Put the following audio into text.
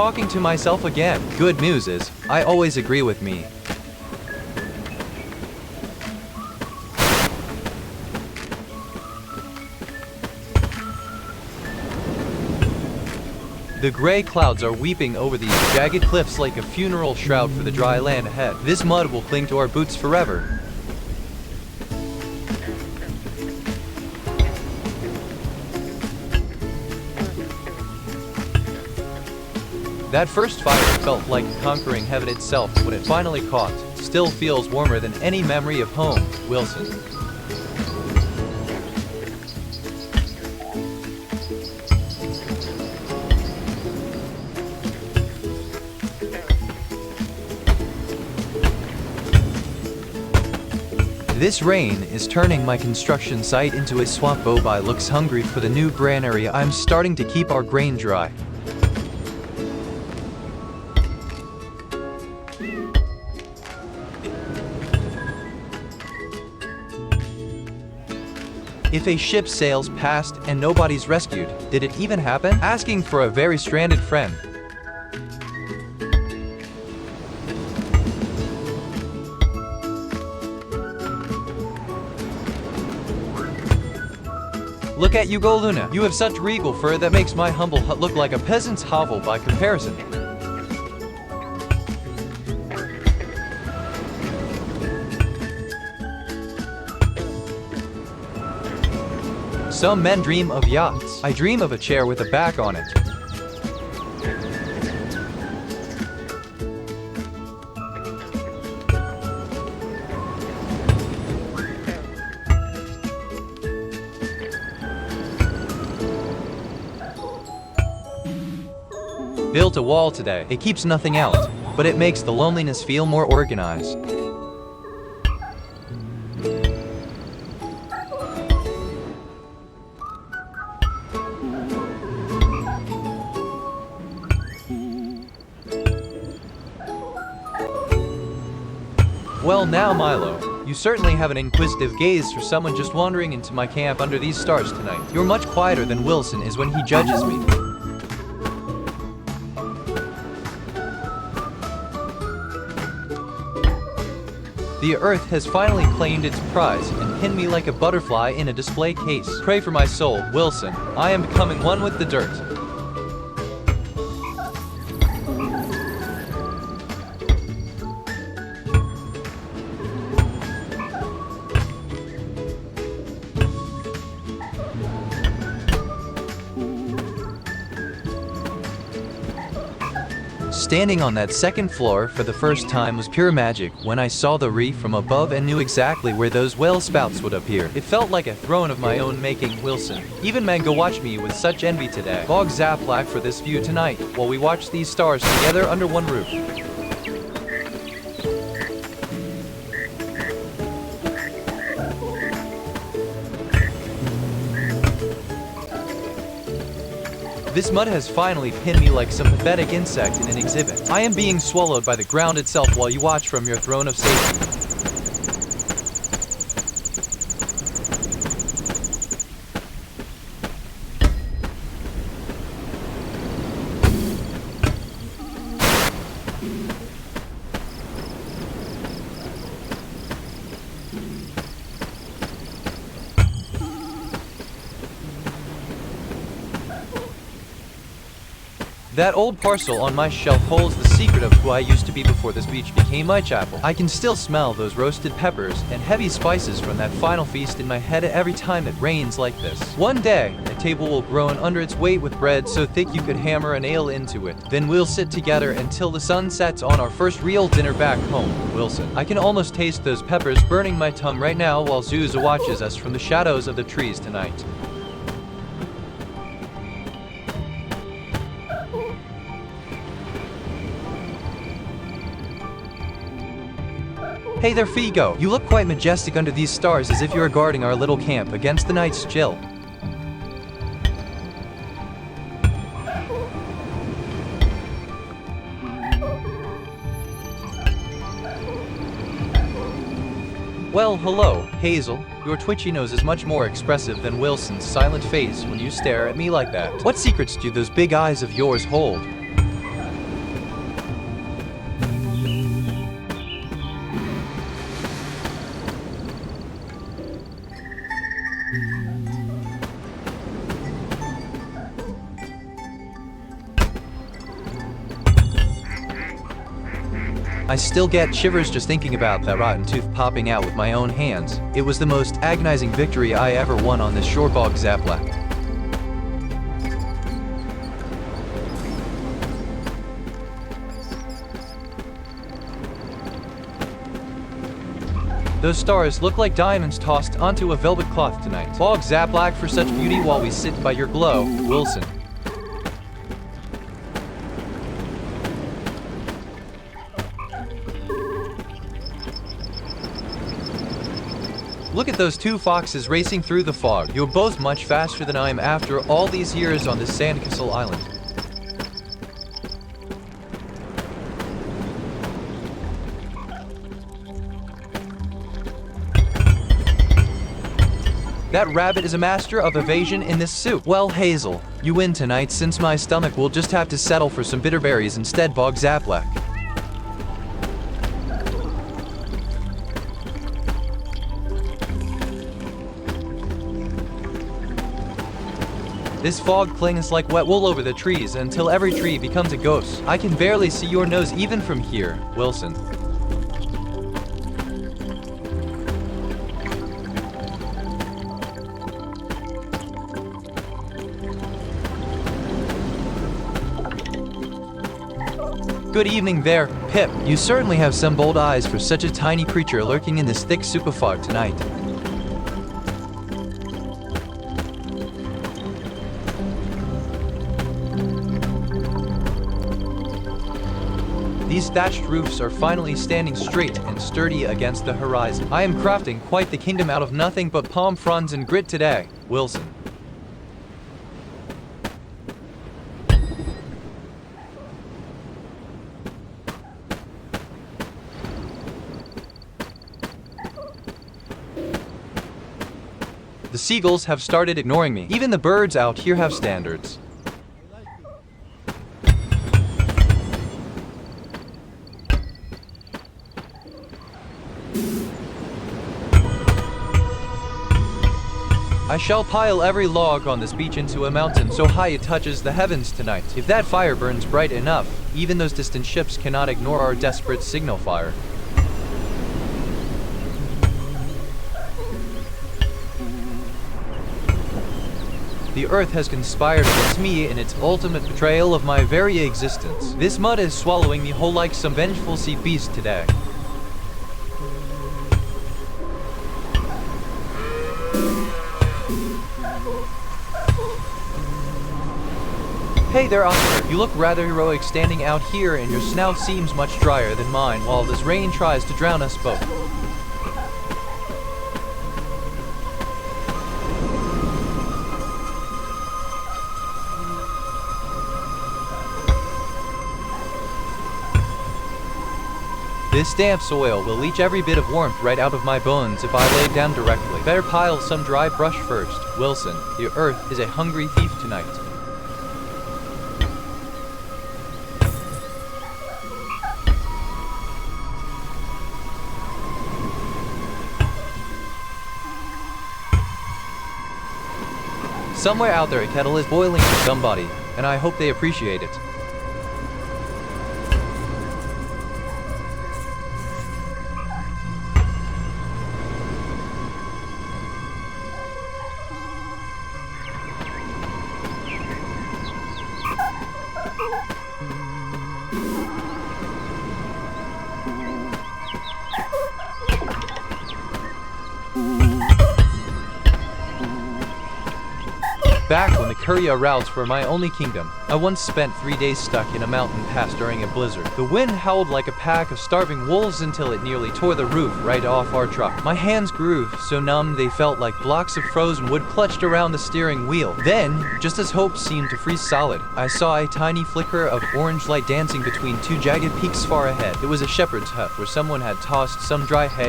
talking to myself again. Good news is, I always agree with me. The gray clouds are weeping over these jagged cliffs like a funeral shroud for the dry land ahead. This mud will cling to our boots forever. That first fire felt like conquering heaven itself when it finally caught. Still feels warmer than any memory of home, Wilson. This rain is turning my construction site into a swamp. Bobai looks hungry for the new granary. I'm starting to keep our grain dry. If a ship sails past and nobody's rescued, did it even happen? Asking for a very stranded friend. Look at you go, Luna. You have such regal fur that makes my humble hut look like a peasant's hovel by comparison. Some men dream of yachts. I dream of a chair with a back on it. Built a wall today. It keeps nothing out, but it makes the loneliness feel more organized. Well now, Milo, you certainly have an inquisitive gaze for someone just wandering into my camp under these stars tonight. You're much quieter than Wilson is when he judges me. The earth has finally claimed its prize and pinned me like a butterfly in a display case. Pray for my soul, Wilson. I am becoming one with the dirt. Standing on that second floor for the first time was pure magic when I saw the reef from above and knew exactly where those whale spouts would appear. It felt like a throne of my own making, Wilson. Even Mango watched me with such envy today. Bog Zaplak for this view tonight while we watch these stars together under one roof. This mud has finally pinned me like some pathetic insect in an exhibit. I am being swallowed by the ground itself while you watch from your throne of safety. That old parcel on my shelf holds the secret of who I used to be before this beach became my chapel. I can still smell those roasted peppers and heavy spices from that final feast in my head every time it rains like this. One day, a table will groan under its weight with bread so thick you could hammer a nail into it. Then we'll sit together until the sun sets on our first real dinner back home, Wilson. I can almost taste those peppers burning my tongue right now while Zuza watches us from the shadows of the trees tonight. Hey there, Figo. You look quite majestic under these stars as if you are guarding our little camp against the night's chill. Well, hello, Hazel. Your twitchy nose is much more expressive than Wilson's silent face when you stare at me like that. What secrets do those big eyes of yours hold? I still get shivers just thinking about that rotten tooth popping out with my own hands. It was the most agonizing victory I ever won on this short Bog Zaplak. Those stars look like diamonds tossed onto a velvet cloth tonight. Bog Zaplak for such beauty while we sit by your glow, Wilson. Look at those two foxes racing through the fog. You're both much faster than I am after all these years on this sandcastle island. That rabbit is a master of evasion in this soup. Well, Hazel, you win tonight since my stomach will just have to settle for some bitter berries instead, Bog Zaplak. This fog clings like wet wool over the trees until every tree becomes a ghost. I can barely see your nose even from here, Wilson. Good evening there, Pip. You certainly have some bold eyes for such a tiny creature lurking in this thick soup of fog tonight. These thatched roofs are finally standing straight and sturdy against the horizon. I am crafting quite the kingdom out of nothing but palm fronds and grit today, Wilson. The seagulls have started ignoring me. Even the birds out here have standards. I shall pile every log on this beach into a mountain so high it touches the heavens tonight. If that fire burns bright enough, even those distant ships cannot ignore our desperate signal fire. The earth has conspired against me in its ultimate betrayal of my very existence. This mud is swallowing me whole like some vengeful sea beast today. Hey there, officer. You look rather heroic standing out here, and your snout seems much drier than mine while this rain tries to drown us both. This damp soil will leach every bit of warmth right out of my bones if I lay down directly. Better pile some dry brush first, Wilson. The earth is a hungry thief tonight. Somewhere out there a kettle is boiling for somebody, and I hope they appreciate it. Back when the Courier routes were my only kingdom, I once spent 3 days stuck in a mountain pass during a blizzard. The wind howled like a pack of starving wolves until it nearly tore the roof right off our truck. My hands grew so numb they felt like blocks of frozen wood clutched around the steering wheel. Then, just as hope seemed to freeze solid, I saw a tiny flicker of orange light dancing between two jagged peaks far ahead. It was a shepherd's hut where someone had tossed some dry hay